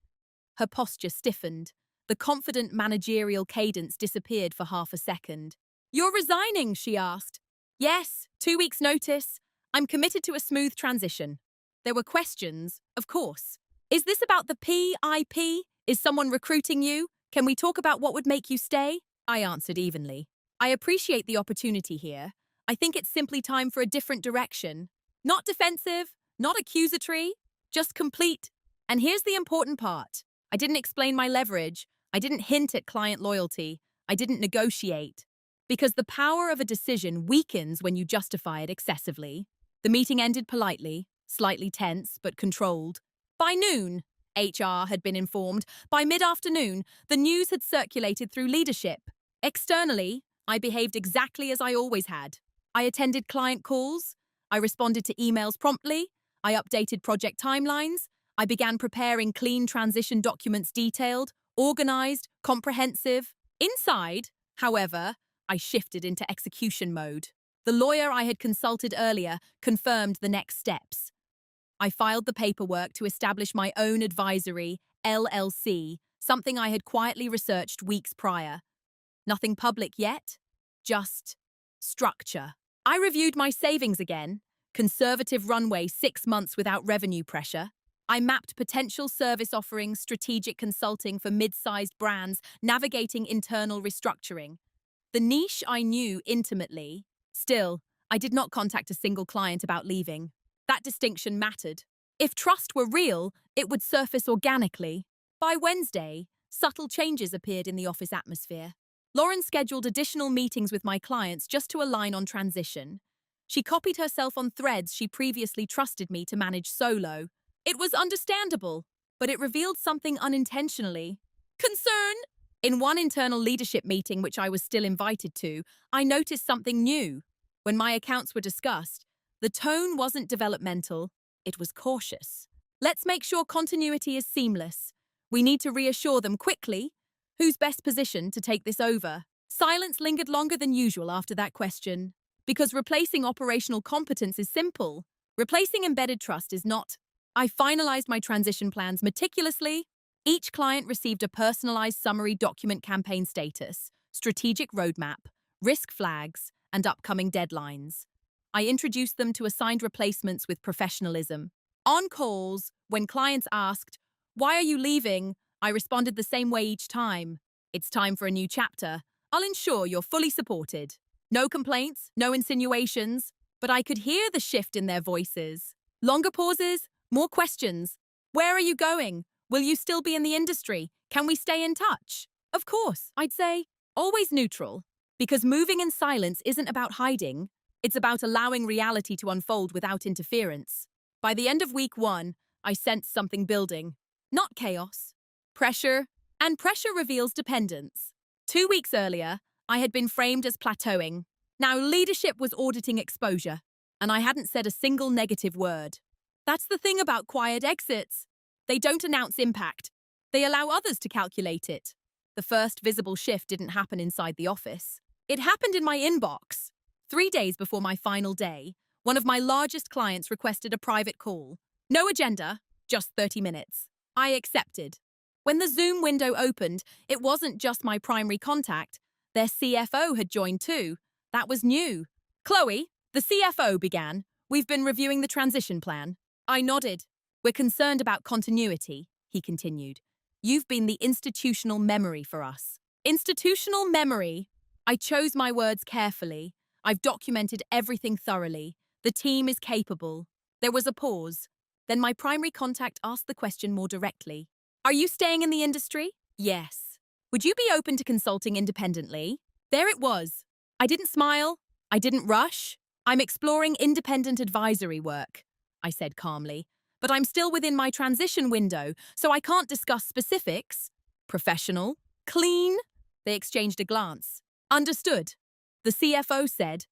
Her posture stiffened. The confident managerial cadence disappeared for half a second. "You're resigning?" she asked. "Yes, 2 weeks' notice. I'm committed to a smooth transition." There were questions, of course. "Is this about the PIP? Is someone recruiting you? Can we talk about what would make you stay?" I answered evenly. "I appreciate the opportunity here. I think it's simply time for a different direction. Not defensive, not accusatory, just complete. And here's the important part. I didn't explain my leverage. I didn't hint at client loyalty. I didn't negotiate. Because the power of a decision weakens when you justify it excessively." The meeting ended politely, slightly tense, but controlled. By noon, HR had been informed. By mid-afternoon, the news had circulated through leadership. Externally, I behaved exactly as I always had. I attended client calls. I responded to emails promptly. I updated project timelines. I began preparing clean transition documents, detailed, organized, comprehensive. Inside, however, I shifted into execution mode. The lawyer I had consulted earlier confirmed the next steps. I filed the paperwork to establish my own advisory, LLC, something I had quietly researched weeks prior. Nothing public yet, just structure. I reviewed my savings again. Conservative runway, 6 months without revenue pressure. I mapped potential service offerings, strategic consulting for mid-sized brands, navigating internal restructuring. The niche I knew intimately, Still, I did not contact a single client about leaving. That distinction mattered. If trust were real, it would surface organically. By Wednesday, subtle changes appeared in the office atmosphere. Lauren scheduled additional meetings with my clients just to align on transition. She copied herself on threads she previously trusted me to manage solo. It was understandable, but it revealed something unintentionally. Concern! In one internal leadership meeting which I was still invited to, I noticed something new. When my accounts were discussed, the tone wasn't developmental, it was cautious. Let's make sure continuity is seamless. We need to reassure them quickly. Who's best positioned to take this over? Silence lingered longer than usual after that question. Because replacing operational competence is simple. Replacing embedded trust is not. I finalized my transition plans meticulously. Each client received a personalized summary document: campaign status, strategic roadmap, risk flags, and upcoming deadlines. I introduced them to assigned replacements with professionalism. On calls, when clients asked, "Why are you leaving?" I responded the same way each time. "It's time for a new chapter. I'll ensure you're fully supported." No complaints, no insinuations, but I could hear the shift in their voices. Longer pauses, more questions. "Where are you going? Will you still be in the industry? Can we stay in touch?" "Of course," I'd say, always neutral. Because moving in silence isn't about hiding, it's about allowing reality to unfold without interference. By the end of week 1, I sensed something building. Not chaos. Pressure. And pressure reveals dependence. 2 weeks earlier, I had been framed as plateauing. Now leadership was auditing exposure, and I hadn't said a single negative word. That's the thing about quiet exits. They don't announce impact. They allow others to calculate it. The first visible shift didn't happen inside the office. It happened in my inbox. 3 days before my final day, one of my largest clients requested a private call. No agenda, just 30 minutes. I accepted. When the Zoom window opened, it wasn't just my primary contact. Their CFO had joined too. That was new. "Chloe," the CFO began, "we've been reviewing the transition plan." I nodded. "We're concerned about continuity," he continued. "You've been the institutional memory for us." Institutional memory? I chose my words carefully. I've documented everything thoroughly. The team is capable. There was a pause. Then my primary contact asked the question more directly. "Are you staying in the industry?" "Yes." "Would you be open to consulting independently?" There it was. I didn't smile. I didn't rush. "I'm exploring independent advisory work," I said calmly. "But I'm still within my transition window, so I can't discuss specifics." "Professional? Clean?" They exchanged a glance. "Understood." The CFO said,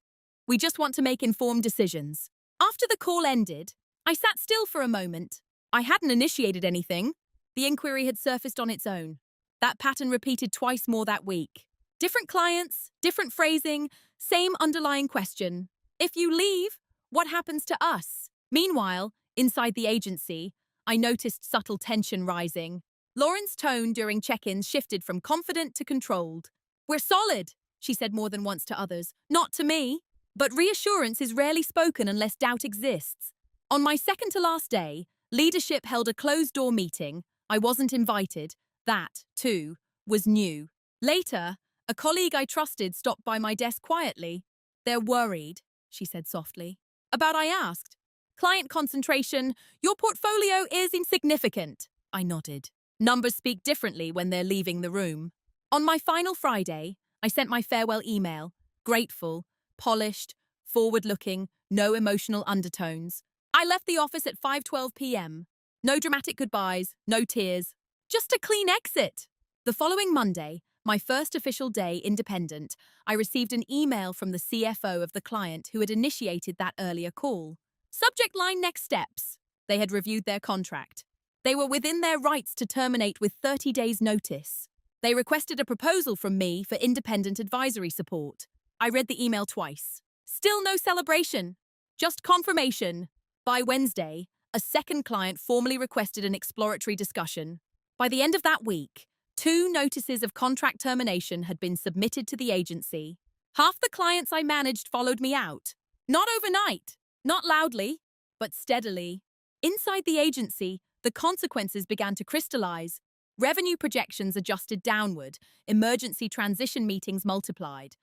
"We just want to make informed decisions." After the call ended, I sat still for a moment. I hadn't initiated anything. The inquiry had surfaced on its own. That pattern repeated twice more that week. Different clients, different phrasing, same underlying question. "If you leave, what happens to us?" Meanwhile, inside the agency, I noticed subtle tension rising. Lauren's tone during check-ins shifted from confident to controlled. "We're solid," she said more than once to others. "Not to me." But reassurance is rarely spoken unless doubt exists. On my second to last day, leadership held a closed-door meeting. I wasn't invited. That, too, was new. Later, a colleague I trusted stopped by my desk quietly. "They're worried," she said softly. "About?" I asked. "Client concentration. Your portfolio is insignificant." I nodded. Numbers speak differently when they're leaving the room. On my final Friday, I sent my farewell email. Grateful, polished, forward-looking, no emotional undertones. I left the office at 5:12 p.m. No dramatic goodbyes, no tears. Just a clean exit. The following Monday, my first official day independent, I received an email from the CFO of the client who had initiated that earlier call. Subject line: next steps. They had reviewed their contract. They were within their rights to terminate with 30 days' notice. They requested a proposal from me for independent advisory support. I read the email twice. Still no celebration. Just confirmation. By Wednesday, a second client formally requested an exploratory discussion. By the end of that week, 2 notices of contract termination had been submitted to the agency. Half the clients I managed followed me out. Not overnight, not loudly, but steadily. Inside the agency, the consequences began to crystallize. Revenue projections adjusted downward, emergency transition meetings multiplied.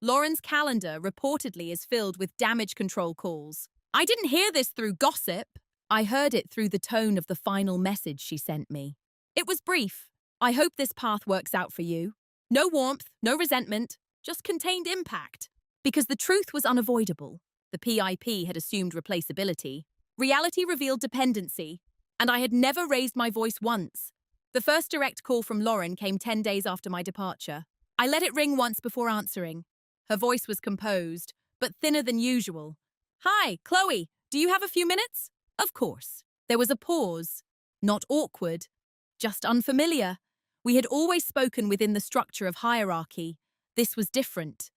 Lauren's calendar reportedly is filled with damage control calls. I didn't hear this through gossip. I heard it through the tone of the final message she sent me. It was brief. I hope this path works out for you. No warmth, no resentment, just contained impact. Because the truth was unavoidable. The PIP had assumed replaceability. Reality revealed dependency. And I had never raised my voice once. The first direct call from Lauren came 10 days after my departure. I let it ring once before answering. Her voice was composed, but thinner than usual. Hi, Chloe, do you have a few minutes? Of course. There was a pause. Not awkward, just unfamiliar. We had always spoken within the structure of hierarchy. This was different.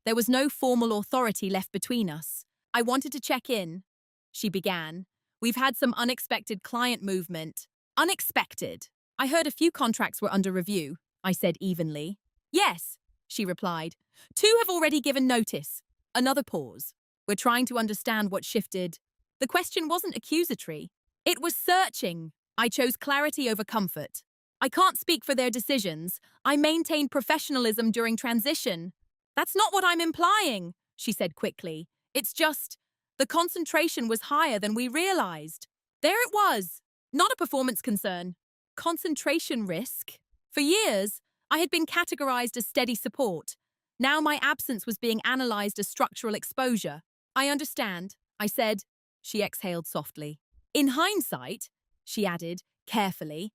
There was no formal authority left between us. I wanted to check in. She began. We've had some unexpected client movement. Unexpected. I heard a few contracts were under review, I said evenly. Yes, she replied. 2 have already given notice. Another pause. We're trying to understand what shifted. The question wasn't accusatory. It was searching. I chose clarity over comfort. I can't speak for their decisions. I maintained professionalism during transition. That's not what I'm implying, she said quickly. It's just, the concentration was higher than we realized. There it was. Not a performance concern. Concentration risk. For years, I had been categorized as steady support. Now my absence was being analyzed as structural exposure. I understand, I said. She exhaled softly. In hindsight, she added, carefully,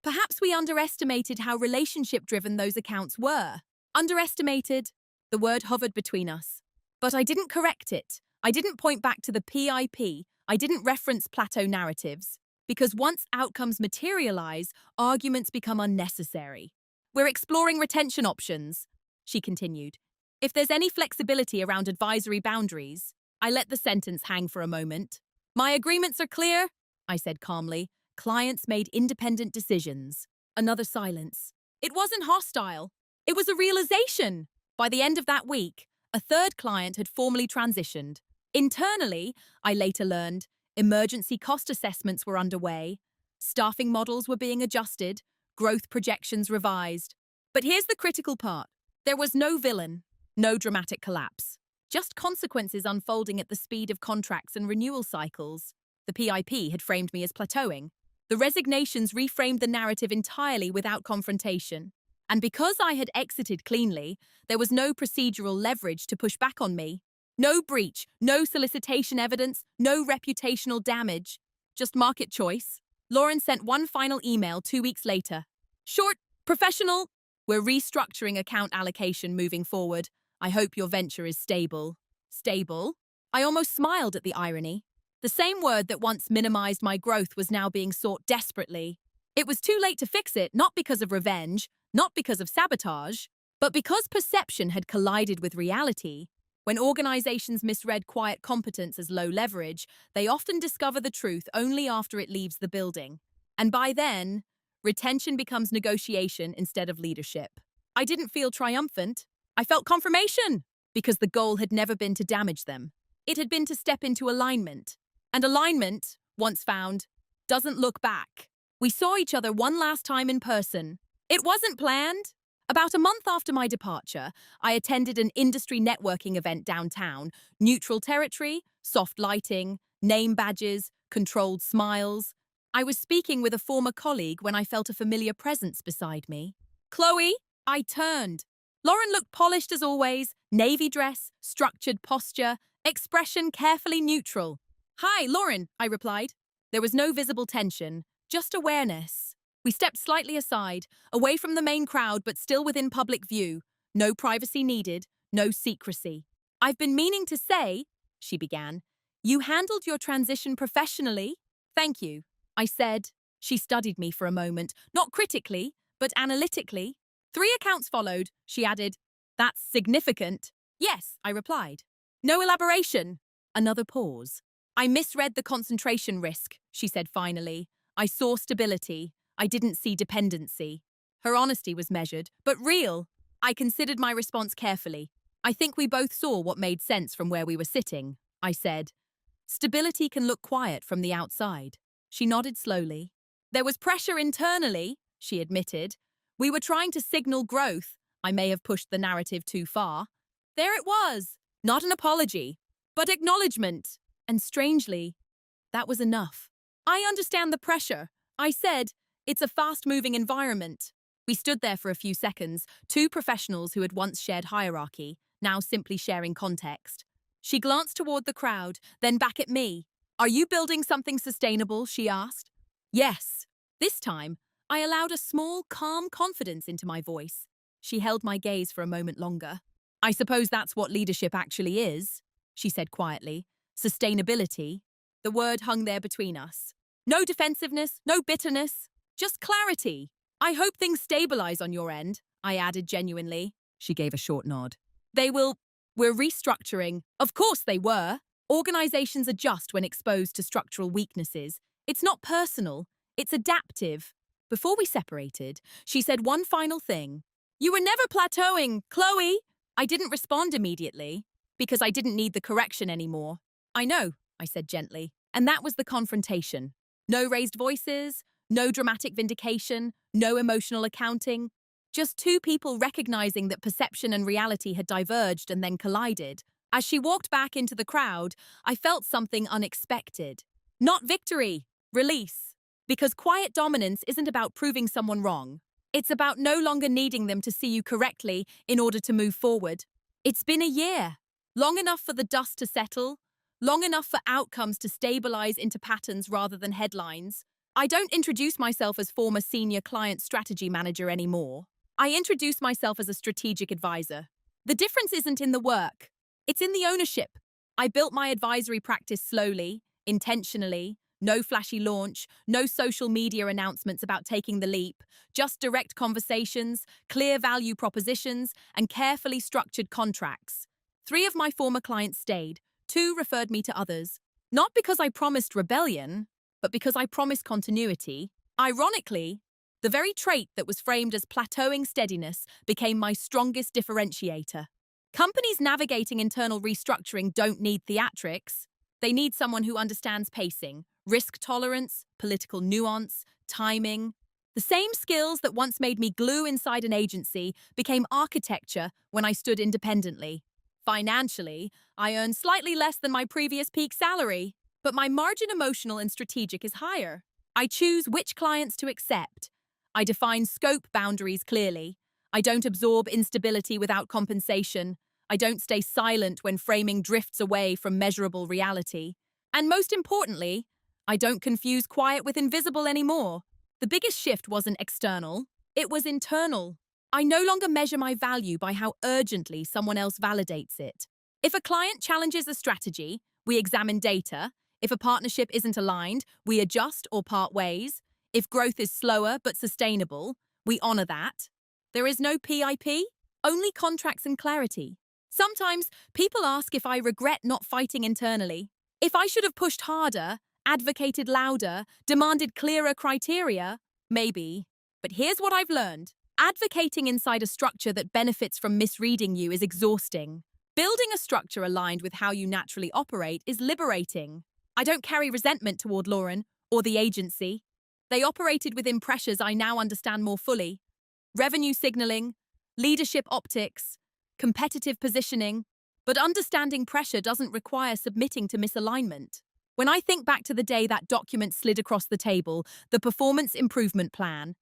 perhaps we underestimated how relationship-driven those accounts were. Underestimated. The word hovered between us. But I didn't correct it. I didn't point back to the PIP. I didn't reference plateau narratives. Because once outcomes materialize, arguments become unnecessary. We're exploring retention options, she continued. If there's any flexibility around advisory boundaries, I let the sentence hang for a moment. My agreements are clear, I said calmly. Clients made independent decisions. Another silence. It wasn't hostile. It was a realization. By the end of that week, a third client had formally transitioned. Internally, I later learned, emergency cost assessments were underway. Staffing models were being adjusted. Growth projections revised. But here's the critical part. There was no villain, no dramatic collapse. Just consequences unfolding at the speed of contracts and renewal cycles. The PIP had framed me as plateauing. The resignations reframed the narrative entirely without confrontation. And because I had exited cleanly, there was no procedural leverage to push back on me. No breach, no solicitation evidence, no reputational damage. Just market choice. Lauren sent one final email 2 weeks later. Short, professional. We're restructuring account allocation moving forward. I hope your venture is stable. Stable? I almost smiled at the irony. The same word that once minimized my growth was now being sought desperately. It was too late to fix it, not because of revenge, not because of sabotage, but because perception had collided with reality. When organizations misread quiet competence as low leverage, they often discover the truth only after it leaves the building. And by then, retention becomes negotiation instead of leadership. I didn't feel triumphant. I felt confirmation, because the goal had never been to damage them. It had been to step into alignment. And alignment, once found, doesn't look back. We saw each other one last time in person. It wasn't planned. About a month after my departure, I attended an industry networking event downtown. Neutral territory, soft lighting, name badges, controlled smiles. I was speaking with a former colleague when I felt a familiar presence beside me. Chloe, I turned. Lauren looked polished as always, navy dress, structured posture, expression carefully neutral. Hi, Lauren, I replied. There was no visible tension, just awareness. We stepped slightly aside, away from the main crowd but still within public view. No privacy needed, no secrecy. I've been meaning to say, she began, you handled your transition professionally. Thank you, I said. She studied me for a moment, not critically, but analytically. 3 accounts followed, she added. That's significant. Yes, I replied. No elaboration. Another pause. I misread the concentration risk, she said finally. I saw stability. I didn't see dependency. Her honesty was measured, but real. I considered my response carefully. I think we both saw what made sense from where we were sitting, I said. Stability can look quiet from the outside. She nodded slowly. There was pressure internally, she admitted. We were trying to signal growth. I may have pushed the narrative too far. There it was. Not an apology, but acknowledgement. And strangely, that was enough. I understand the pressure. I said, it's a fast-moving environment. We stood there for a few seconds, two professionals who had once shared hierarchy, now simply sharing context. She glanced toward the crowd, then back at me. Are you building something sustainable? She asked. Yes. This time, I allowed a small, calm confidence into my voice. She held my gaze for a moment longer. I suppose that's what leadership actually is, she said quietly. Sustainability. The word hung there between us. No defensiveness, no bitterness, just clarity. I hope things stabilize on your end, I added genuinely. She gave a short nod. We're restructuring. Of course they were. Organizations adjust when exposed to structural weaknesses. It's not personal, it's adaptive. Before we separated, she said one final thing. You were never plateauing, Chloe. I didn't respond immediately, because I didn't need the correction anymore. I know, I said gently, and that was the confrontation. No raised voices, no dramatic vindication, no emotional accounting. Just two people recognizing that perception and reality had diverged and then collided. As she walked back into the crowd, I felt something unexpected. Not victory, release. Because quiet dominance isn't about proving someone wrong. It's about no longer needing them to see you correctly in order to move forward. It's been a year. Long enough for the dust to settle. Long enough for outcomes to stabilize into patterns rather than headlines. I don't introduce myself as former senior client strategy manager anymore. I introduce myself as a strategic advisor. The difference isn't in the work. It's in the ownership. I built my advisory practice slowly, intentionally. No flashy launch, no social media announcements about taking the leap, just direct conversations, clear value propositions, and carefully structured contracts. 3 of my former clients stayed, 2 referred me to others. Not because I promised rebellion, but because I promised continuity. Ironically, the very trait that was framed as plateauing steadiness became my strongest differentiator. Companies navigating internal restructuring don't need theatrics. They need someone who understands pacing, risk tolerance, political nuance, timing. The same skills that once made me glue inside an agency became architecture when I stood independently. Financially, I earn slightly less than my previous peak salary, but my margin emotional and strategic is higher. I choose which clients to accept. I define scope boundaries clearly. I don't absorb instability without compensation. I don't stay silent when framing drifts away from measurable reality. And most importantly, I don't confuse quiet with invisible anymore. The biggest shift wasn't external, it was internal. I no longer measure my value by how urgently someone else validates it. If a client challenges a strategy, we examine data. If a partnership isn't aligned, we adjust or part ways. If growth is slower but sustainable, we honor that. There is no PIP, only contracts and clarity. Sometimes people ask if I regret not fighting internally. If I should have pushed harder, advocated louder, demanded clearer criteria, maybe. But here's what I've learned. Advocating inside a structure that benefits from misreading you is exhausting. Building a structure aligned with how you naturally operate is liberating. I don't carry resentment toward Lauren or the agency. They operated within pressures I now understand more fully. Revenue signaling, leadership optics, competitive positioning. But understanding pressure doesn't require submitting to misalignment. When I think back to the day that document slid across the table, the performance improvement plan,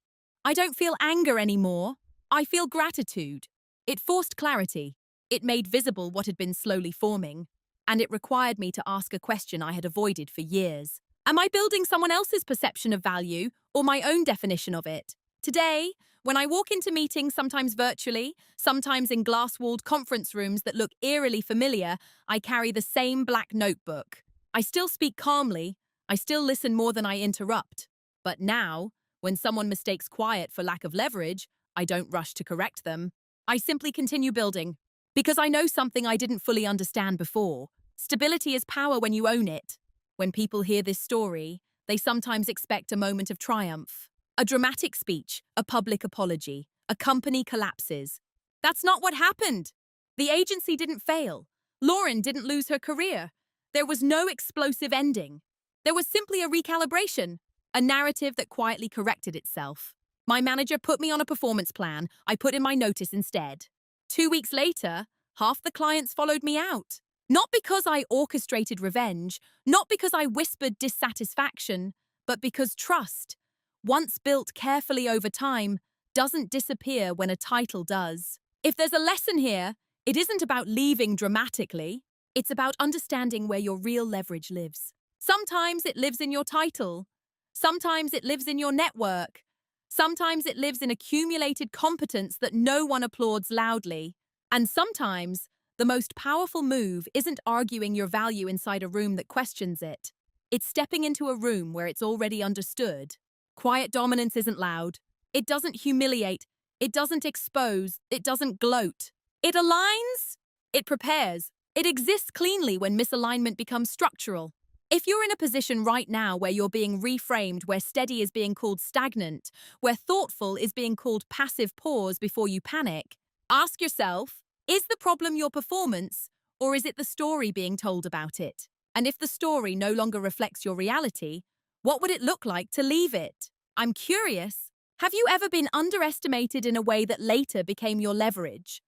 I don't feel anger anymore. I feel gratitude. It forced clarity. It made visible what had been slowly forming. And it required me to ask a question I had avoided for years. Am I building someone else's perception of value or my own definition of it? Today, when I walk into meetings, sometimes virtually, sometimes in glass-walled conference rooms that look eerily familiar, I carry the same black notebook. I still speak calmly. I still listen more than I interrupt. But now, when someone mistakes quiet for lack of leverage, I don't rush to correct them. I simply continue building. Because I know something I didn't fully understand before. Stability is power when you own it. When people hear this story, they sometimes expect a moment of triumph. A dramatic speech, a public apology, a company collapses. That's not what happened. The agency didn't fail. Lauren didn't lose her career. There was no explosive ending. There was simply a recalibration, a narrative that quietly corrected itself. My manager put me on a performance plan. I put in my notice instead. 2 weeks later, half the clients followed me out. Not because I orchestrated revenge, not because I whispered dissatisfaction, but because trust, once built carefully over time, doesn't disappear when a title does. If there's a lesson here, it isn't about leaving dramatically. It's about understanding where your real leverage lives. Sometimes it lives in your title. Sometimes it lives in your network. Sometimes it lives in accumulated competence that no one applauds loudly. And sometimes, the most powerful move isn't arguing your value inside a room that questions it. It's stepping into a room where it's already understood. Quiet dominance isn't loud. It doesn't humiliate. It doesn't expose. It doesn't gloat. It aligns. It prepares. It exists cleanly when misalignment becomes structural. If you're in a position right now where you're being reframed, where steady is being called stagnant, where thoughtful is being called passive pause before you panic, ask yourself, is the problem your performance, or is it the story being told about it? And if the story no longer reflects your reality, what would it look like to leave it? I'm curious, have you ever been underestimated in a way that later became your leverage?